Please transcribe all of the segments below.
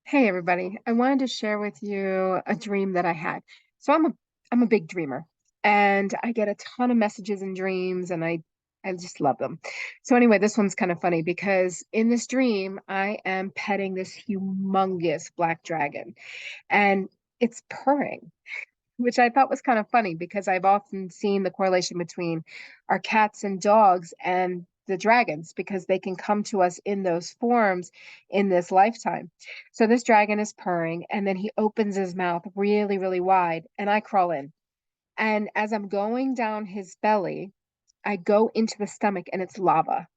Hey everybody, I wanted to share with you a dream that I had. So I'm a big dreamer and I get a ton of messages and dreams and I just love them. So anyway, this one's kind of funny because in this dream I am petting this humongous black dragon and it's purring, which I thought was kind of funny because I've often seen the correlation between our cats and dogs and the dragons because they can come to us in those forms in this lifetime. So this dragon is purring and then he opens his mouth really, really wide and I crawl in. And as I'm going down his belly, I go into the stomach and it's lava.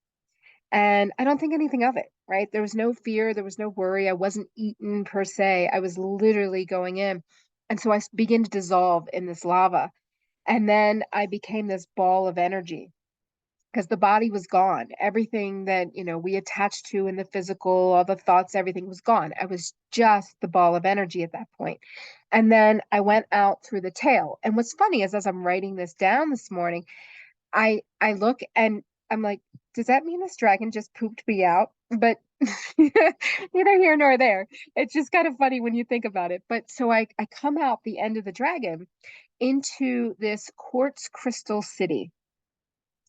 And I don't think anything of it, right? There was no fear, there was no worry. I wasn't eaten per se. I was literally going in. And so begin to dissolve in this lava. And then I became this ball of energy because the body was gone. Everything that, we attached to in the physical, all the thoughts, everything was gone. I was just the ball of energy at that point. And then I went out through the tail. And what's funny is as I'm writing this down this morning, I look and I'm like, does that mean this dragon just pooped me out? But neither here nor there. It's just kind of funny when you think about it. But so I come out the end of the dragon into this quartz crystal city.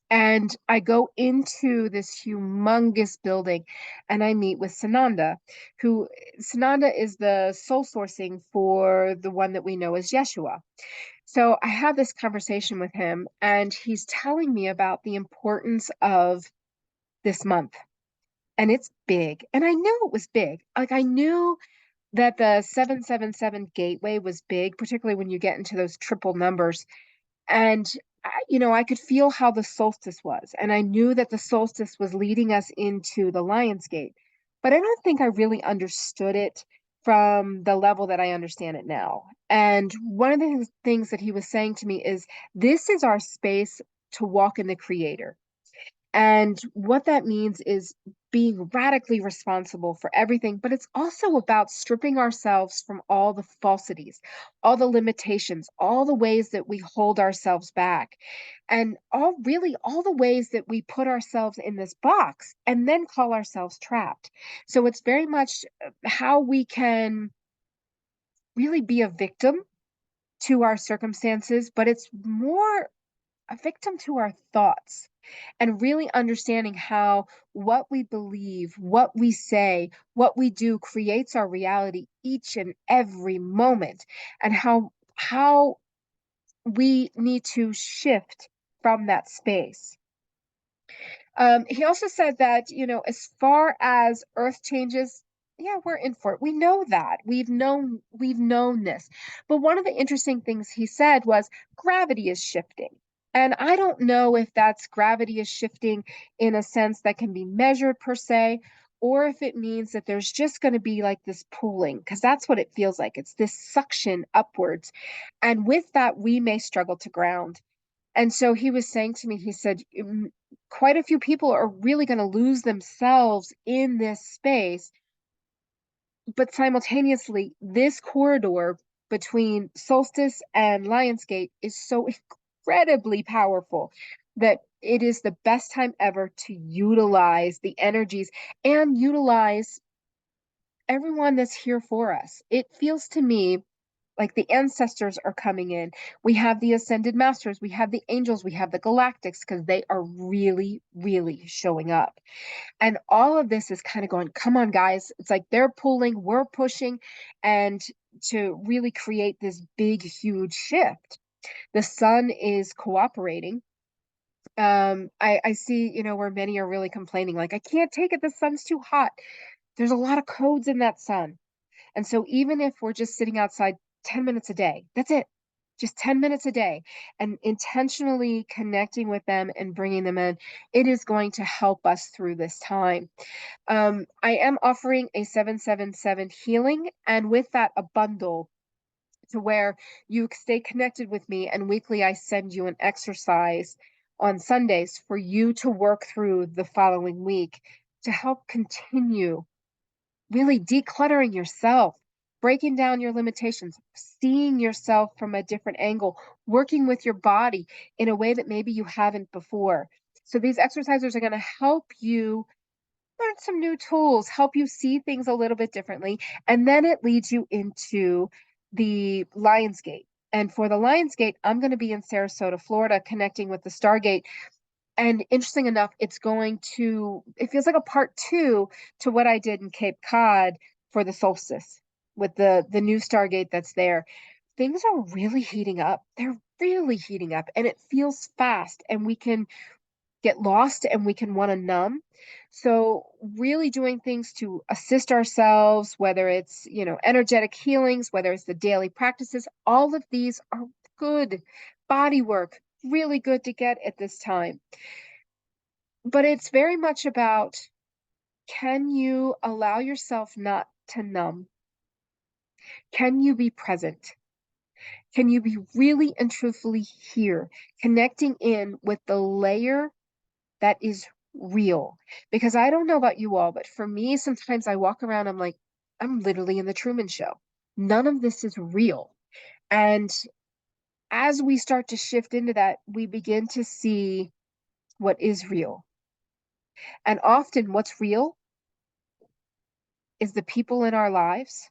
And I go into this humongous building and I meet with Sananda, who Sananda is the soul sourcing for the one that we know as Yeshua. So I have this conversation with him, and he's telling me about the importance of this month. And it's big. And I knew it was big. Like I knew that the 777 gateway was big, particularly when you get into those triple numbers. And I could feel how the solstice was. And I knew that the solstice was leading us into the Lion's Gate. But I don't think I really understood it from the level that I understand it now. And one of the things that he was saying to me is this is our space to walk in the Creator. And what that means is being radically responsible for everything, but it's also about stripping ourselves from all the falsities, all the limitations, all the ways that we hold ourselves back, and all the ways that we put ourselves in this box and then call ourselves trapped. So it's very much how we can really be a victim to our circumstances, but it's more a victim to our thoughts and really understanding how what we believe, what we say, what we do creates our reality each and every moment, and how we need to shift from that space. He also said that, as far as Earth changes, yeah, we're in for it. We know that. We've known this. But one of the interesting things he said was gravity is shifting. And I don't know if that's gravity is shifting in a sense that can be measured per se, or if it means that there's just going to be like this pooling, because that's what it feels like. It's this suction upwards. And with that, we may struggle to ground. And so he was saying to me, he said, quite a few people are really going to lose themselves in this space. But simultaneously, this corridor between Solstice and Lionsgate is so incredibly powerful that it is the best time ever to utilize the energies and utilize everyone that's here for us. It feels to me like the ancestors are coming in. We have the ascended masters, we have the angels, we have the galactics because they are really, really showing up. And all of this is kind of going, come on, guys. It's like they're pulling, we're pushing, and to really create this big, huge shift. The sun is cooperating. I see, where many are really complaining, like, I can't take it, the sun's too hot. There's a lot of codes in that sun. And so even if we're just sitting outside 10 minutes a day, that's it. Just 10 minutes a day and intentionally connecting with them and bringing them in, it is going to help us through this time. I am offering a 777 healing and with that, a bundle to where you stay connected with me. And weekly, I send you an exercise on Sundays for you to work through the following week to help continue really decluttering yourself, breaking down your limitations, seeing yourself from a different angle, working with your body in a way that maybe you haven't before. So these exercises are going to help you learn some new tools, help you see things a little bit differently. And then it leads you into the Lionsgate. And for the Lionsgate, I'm going to be in Sarasota, Florida, connecting with the Stargate. And interesting enough, it feels like a part two to what I did in Cape Cod for the solstice with the new Stargate that's there. Things are really heating up. They're really heating up, and it feels fast, and we can get lost and we can want to numb. So really doing things to assist ourselves, whether it's, energetic healings, whether it's the daily practices, all of these are good body work, really good to get at this time. But it's very much about, can you allow yourself not to numb? Can you be present? Can you be really and truthfully here, connecting in with the layer that is real? Because I don't know about you all, but for me, sometimes I walk around, I'm like, I'm literally in the Truman Show. None of this is real. And as we start to shift into that, we begin to see what is real. And often what's real is the people in our lives,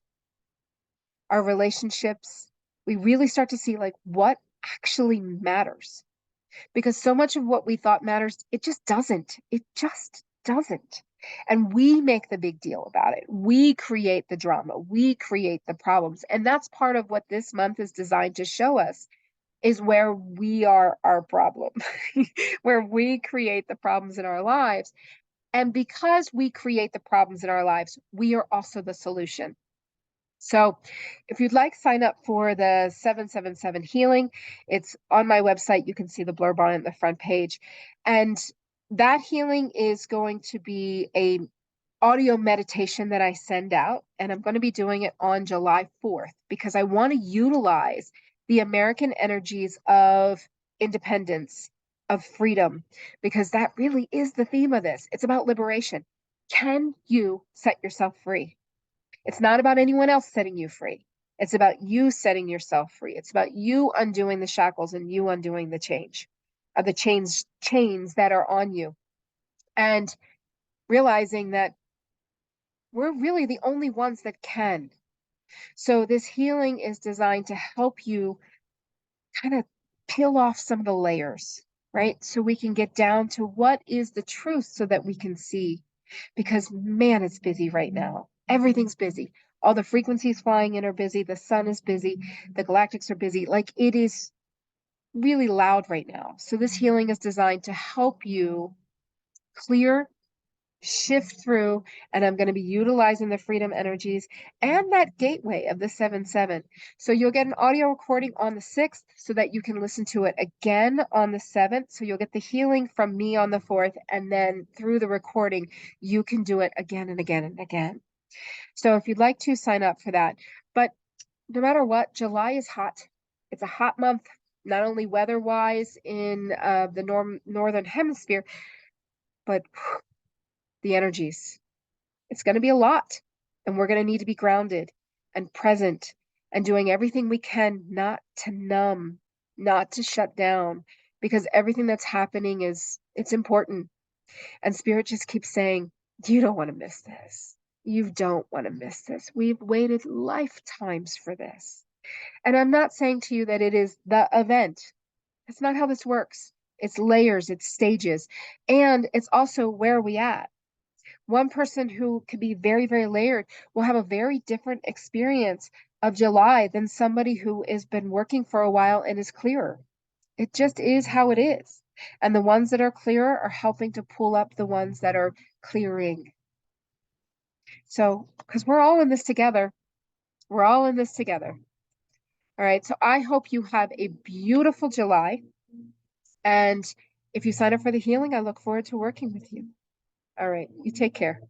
our relationships. We really start to see like what actually matters, because so much of what we thought matters, it just doesn't. It just doesn't. And we make the big deal about it. We create the drama. We create the problems. And that's part of what this month is designed to show us, is where we are our problem, where we create the problems in our lives. And because we create the problems in our lives, we are also the solution. So if you'd like, sign up for the 777 healing. It's on my website. You can see the blurb on it in the front page. And that healing is going to be a audio meditation that I send out, and I'm going to be doing it on July 4th because I want to utilize the American energies of independence, of freedom, because that really is the theme of this. It's about liberation. Can you set yourself free? It's not about anyone else setting you free. It's about you setting yourself free. It's about you undoing the shackles and you undoing the chains that are on you, and realizing that we're really the only ones that can. So this healing is designed to help you kind of peel off some of the layers, right? So we can get down to what is the truth so that we can see. Because man, it's busy right now. Everything's busy. All the frequencies flying in are busy. The sun is busy. The galactics are busy. Like, it is really loud right now. So this healing is designed to help you clear, shift through, and I'm going to be utilizing the freedom energies and that gateway of the 7-7. So you'll get an audio recording on the 6th so that you can listen to it again on the 7th. So you'll get the healing from me on the 4th, and then through the recording, you can do it again and again and again. So if you'd like to, sign up for that. But no matter what, July is hot. It's a hot month, not only weather-wise in the northern hemisphere, but the energies. It's going to be a lot, and we're going to need to be grounded and present and doing everything we can not to numb, not to shut down, because everything that's happening it's important. And spirit just keeps saying, you don't want to miss this. You don't want to miss this. We've waited lifetimes for this. And I'm not saying to you that it is the event. That's not how this works. It's layers, it's stages, and it's also where we at. One person who could be very, very layered will have a very different experience of July than somebody who has been working for a while and is clearer. It just is how it is. And the ones that are clearer are helping to pull up the ones that are clearing. So, because we're all in this together, we're all in this together. All right. So I hope you have a beautiful July. And if you sign up for the healing, I look forward to working with you. All right. You take care.